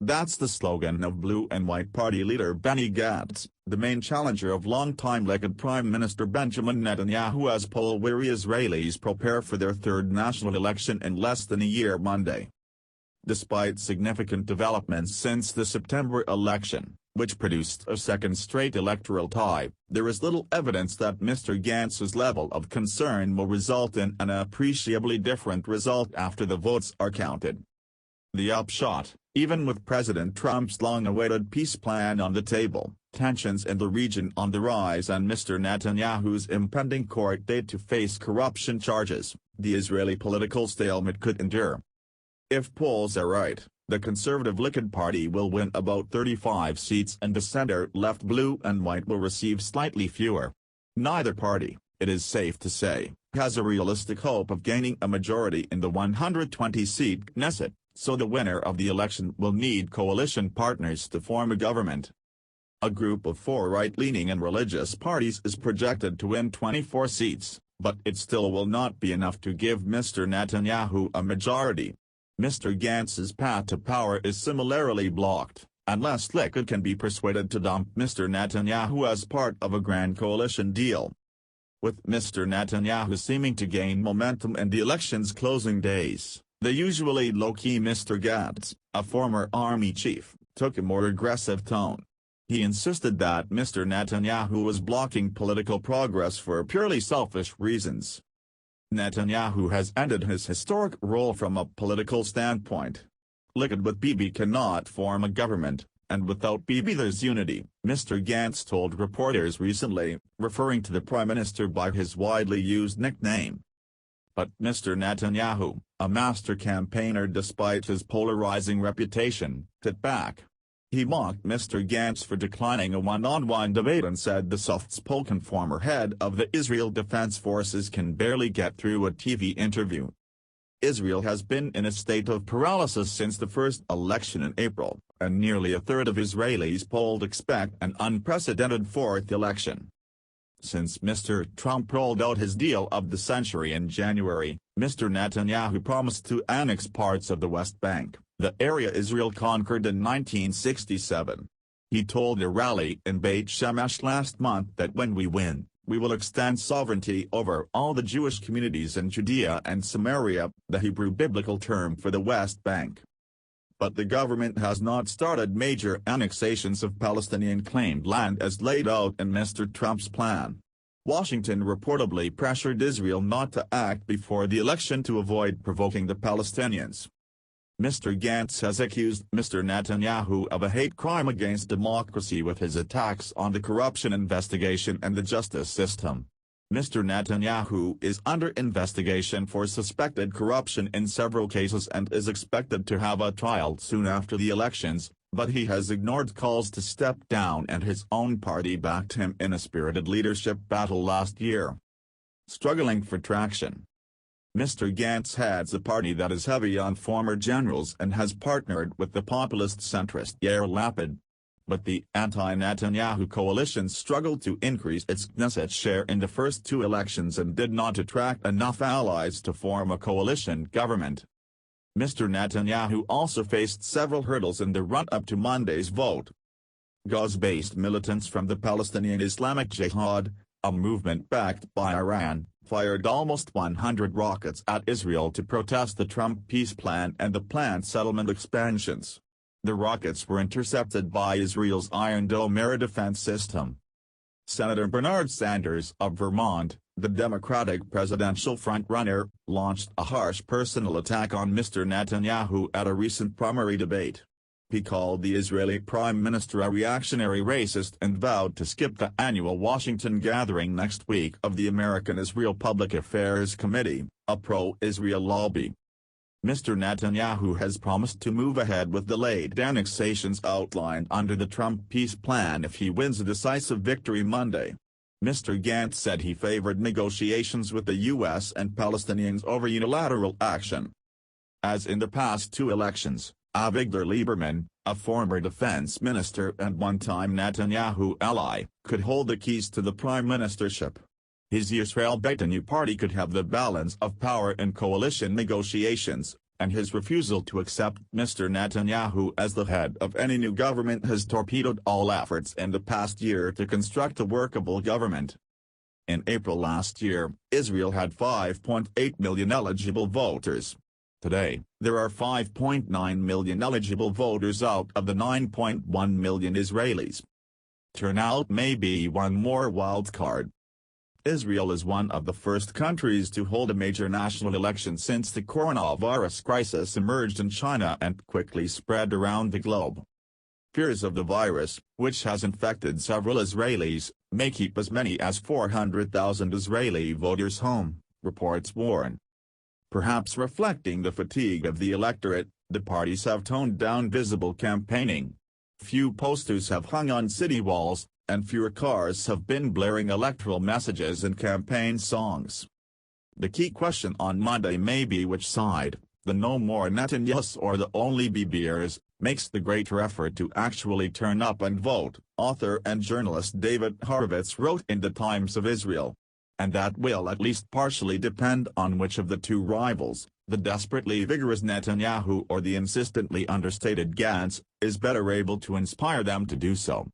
That's the slogan of Blue and White Party leader Benny Gantz, the main challenger of longtime Likud Prime Minister Benjamin Netanyahu, as poll-weary Israelis prepare for their third national election in less than a year Monday. Despite significant developments since the September election, which produced a second straight electoral tie, there is little evidence that Mr. Gantz's level of concern will result in an appreciably different result after the votes are counted. The upshot: even with President Trump's long-awaited peace plan on the table, tensions in the region on the rise and Mr. Netanyahu's impending court date to face corruption charges, the Israeli political stalemate could endure. If polls are right, the conservative Likud party will win about 35 seats and the center-left Blue and White will receive slightly fewer. Neither party, it is safe to say, has a realistic hope of gaining a majority in the 120-seat Knesset, so the winner of the election will need coalition partners to form a government. A group of 4 right-leaning and religious parties is projected to win 24 seats, but it still will not be enough to give Mr. Netanyahu a majority. Mr. Gantz's path to power is similarly blocked, unless Likud can be persuaded to dump Mr. Netanyahu as part of a grand coalition deal. With Mr. Netanyahu seeming to gain momentum in the election's closing days, the usually low-key Mr. Gantz, a former army chief, took a more aggressive tone. He insisted that Mr. Netanyahu was blocking political progress for purely selfish reasons. Netanyahu has ended his historic role from a political standpoint. Likud with Bibi cannot form a government, and without Bibi there's unity, Mr. Gantz told reporters recently, referring to the Prime Minister by his widely used nickname. But Mr. Netanyahu, a master campaigner despite his polarizing reputation, hit back. He mocked Mr. Gantz for declining a one-on-one debate and said the soft-spoken former head of the Israel Defense Forces can barely get through a TV interview. Israel has been in a state of paralysis since the first election in April, and nearly a third of Israelis polled expect an unprecedented fourth election. Since Mr. Trump rolled out his deal of the century in January, Mr. Netanyahu promised to annex parts of the West Bank, the area Israel conquered in 1967. He told a rally in Beit Shemesh last month that when we win, we will extend sovereignty over all the Jewish communities in Judea and Samaria, the Hebrew biblical term for the West Bank. But the government has not started major annexations of Palestinian-claimed land as laid out in Mr. Trump's plan. Washington reportedly pressured Israel not to act before the election to avoid provoking the Palestinians. Mr. Gantz has accused Mr. Netanyahu of a hate crime against democracy with his attacks on the corruption investigation and the justice system. Mr. Netanyahu is under investigation for suspected corruption in several cases and is expected to have a trial soon after the elections, but he has ignored calls to step down and his own party backed him in a spirited leadership battle last year. Struggling for traction. Mr. Gantz heads a party that is heavy on former generals and has partnered with the populist centrist Yair Lapid. But the anti-Netanyahu coalition struggled to increase its Knesset share in the first 2 elections and did not attract enough allies to form a coalition government. Mr. Netanyahu also faced several hurdles in the run-up to Monday's vote. Gaza-based militants from the Palestinian Islamic Jihad, a movement backed by Iran, fired almost 100 rockets at Israel to protest the Trump peace plan and the planned settlement expansions. The rockets were intercepted by Israel's Iron Dome air defense system. Senator Bernard Sanders of Vermont, the Democratic presidential frontrunner, launched a harsh personal attack on Mr. Netanyahu at a recent primary debate. He called the Israeli Prime Minister a reactionary racist and vowed to skip the annual Washington gathering next week of the American Israel Public Affairs Committee, a pro-Israel lobby. Mr. Netanyahu has promised to move ahead with delayed annexations outlined under the Trump peace plan if he wins a decisive victory Monday. Mr. Gantz said he favored negotiations with the U.S. and Palestinians over unilateral action. As in the past 2 elections, Avigdor Lieberman, a former defense minister and one-time Netanyahu ally, could hold the keys to the prime ministership. His Yisrael Beitenu party could have the balance of power in coalition negotiations, and his refusal to accept Mr. Netanyahu as the head of any new government has torpedoed all efforts in the past year to construct a workable government. In April last year, Israel had 5.8 million eligible voters. Today, there are 5.9 million eligible voters out of the 9.1 million Israelis. Turnout may be one more wild card. Israel is one of the first countries to hold a major national election since the coronavirus crisis emerged in China and quickly spread around the globe. Fears of the virus, which has infected several Israelis, may keep as many as 400,000 Israeli voters home, reports warn. Perhaps reflecting the fatigue of the electorate, the parties have toned down visible campaigning. Few posters have hung on city walls, and fewer cars have been blaring electoral messages and campaign songs. The key question on Monday may be which side, the No More Netanyahus or the Only Bibiers, makes the greater effort to actually turn up and vote, author and journalist David Horowitz wrote in the Times of Israel. And that will at least partially depend on which of the two rivals, the desperately vigorous Netanyahu or the insistently understated Gantz, is better able to inspire them to do so.